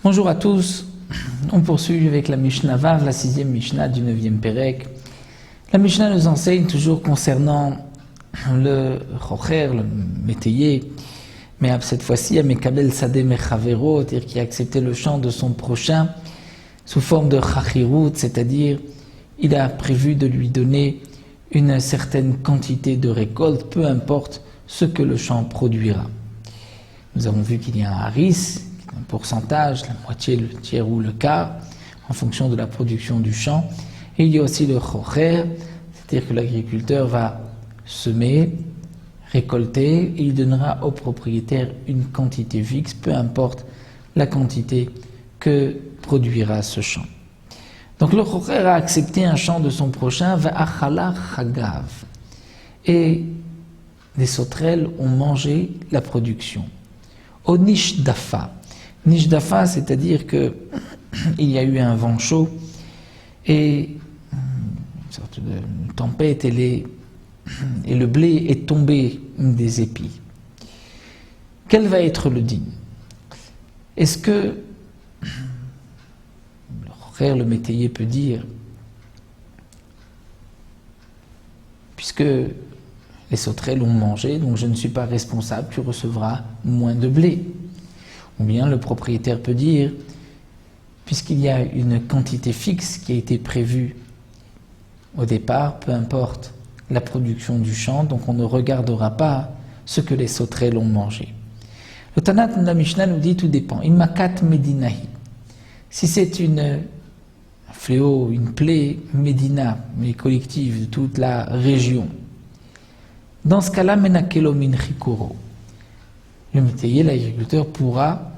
Bonjour à tous, on poursuit avec la Mishnah Vav, la 6e Mishnah du 9e Pérec. La Mishnah nous enseigne toujours concernant le chocher, le métayer, mais cette fois-ci à Mekabel Sadeh Mechavero, c'est-à-dire qui a accepté le champ de son prochain sous forme de chachirut, c'est-à-dire il a prévu de lui donner une certaine quantité de récolte, peu importe ce que le champ produira. Nous avons vu qu'il y a un haris, un pourcentage, la moitié, le tiers ou le quart, en fonction de la production du champ. Et il y a aussi le chocher, c'est-à-dire que l'agriculteur va semer, récolter, et il donnera au propriétaire une quantité fixe, peu importe la quantité que produira ce champ. Donc le chocher a accepté un champ de son prochain, va'achala chagav, et les sauterelles ont mangé la production. Au nishdafa. Nishdafa, c'est-à-dire que il y a eu un vent chaud et une sorte de tempête et le blé est tombé des épis. Quel va être le dîme? Est-ce que le frère, le métayer peut dire, puisque les sauterelles l'ont mangé, donc je ne suis pas responsable, tu recevras moins de blé. Ou bien le propriétaire peut dire, puisqu'il y a une quantité fixe qui a été prévue au départ, peu importe la production du champ, donc on ne regardera pas ce que les sauterelles ont mangé. Le Tanat de la Mishnah nous dit tout dépend. Imakat medinahi. Si c'est un fléau, une plaie médina, mais collective de toute la région, dans ce cas-là, menakelo min chikoro. Le métayer, l'agriculteur, pourra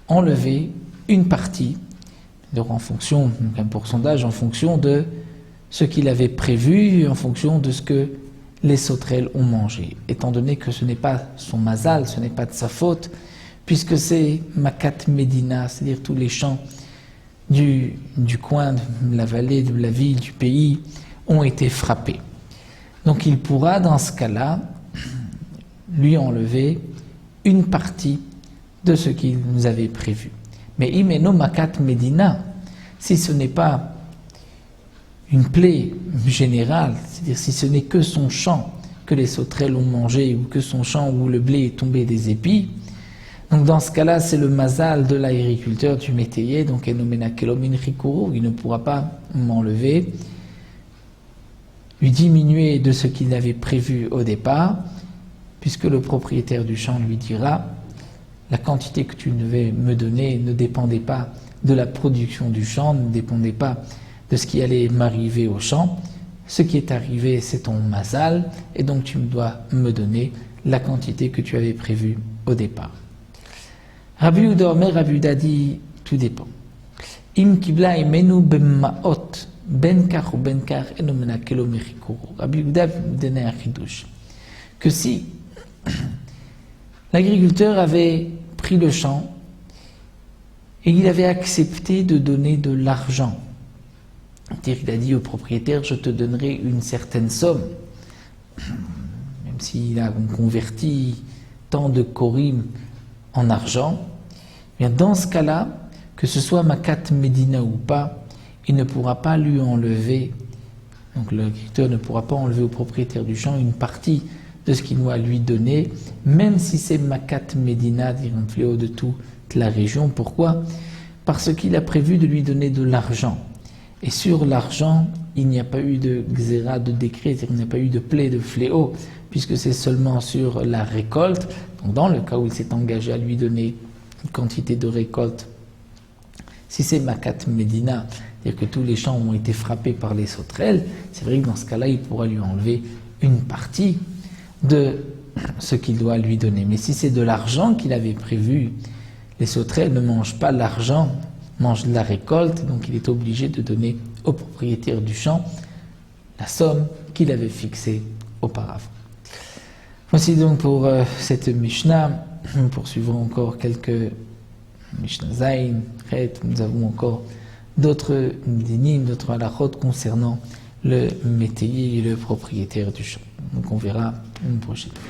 enlever une partie, donc en fonction, un pourcentage en fonction de ce qu'il avait prévu, en fonction de ce que les sauterelles ont mangé. Étant donné que ce n'est pas son mazal, ce n'est pas de sa faute, puisque c'est Makat Medina, c'est-à-dire tous les champs du coin, de la vallée, de la ville, du pays, ont été frappés. Donc il pourra, dans ce cas-là, lui enlever une partie de ce qu'il nous avait prévu. Mais imeno makat medina, si ce n'est pas une plaie générale, c'est-à-dire si ce n'est que son champ que les sauterelles ont mangé ou que son champ où le blé est tombé des épis, donc dans ce cas-là c'est le mazal de l'agriculteur, du métayer, donc enomena kelomin chikuru, il ne pourra pas m'enlever, lui diminuer de ce qu'il avait prévu au départ, puisque le propriétaire du champ lui dira la quantité que tu devais me donner ne dépendait pas de la production du champ, ne dépendait pas de ce qui allait m'arriver au champ. Ce qui est arrivé, c'est ton mazal, et donc tu dois me donner la quantité que tu avais prévue au départ. Rabbi Yehuda Omer, Rabbi Yehuda dit tout dépend. Im kibla imenu bemmaot ben kach ou ben kach eno menakelo mechikuru. Rabbi Yehuda donnait un chidouche que si l'agriculteur avait pris le champ et il avait accepté de donner de l'argent, c'est-à-dire qu'il a dit au propriétaire je te donnerai une certaine somme, même s'il a converti tant de korim en argent, bien dans ce cas-là, que ce soit Makat Medina ou pas, il ne pourra pas lui enlever, donc l'agriculteur ne pourra pas enlever au propriétaire du champ une partie de ce qu'il doit lui donner, même si c'est Makat Medina, un fléau de toute la région. Pourquoi? Parce qu'il a prévu de lui donner de l'argent. Et sur l'argent, il n'y a pas eu de xéra, de décret, c'est-à-dire qu'il n'y a pas eu de plaie, de fléau, puisque c'est seulement sur la récolte. Donc dans le cas où il s'est engagé à lui donner une quantité de récolte, si c'est Makat Medina, c'est-à-dire que tous les champs ont été frappés par les sauterelles, c'est vrai que dans ce cas-là, il pourra lui enlever une partie de ce qu'il doit lui donner. Mais si c'est de l'argent qu'il avait prévu, les sauterelles ne mangent pas l'argent, mangent la récolte, donc il est obligé de donner au propriétaire du champ la somme qu'il avait fixée auparavant. Voici donc pour cette Mishnah. Nous poursuivrons encore quelques Mishnah Zayin, Chet. Nous avons encore d'autres dinim, d'autres halachot concernant le métayer et le propriétaire du champ. Donc on verra une prochaine fois.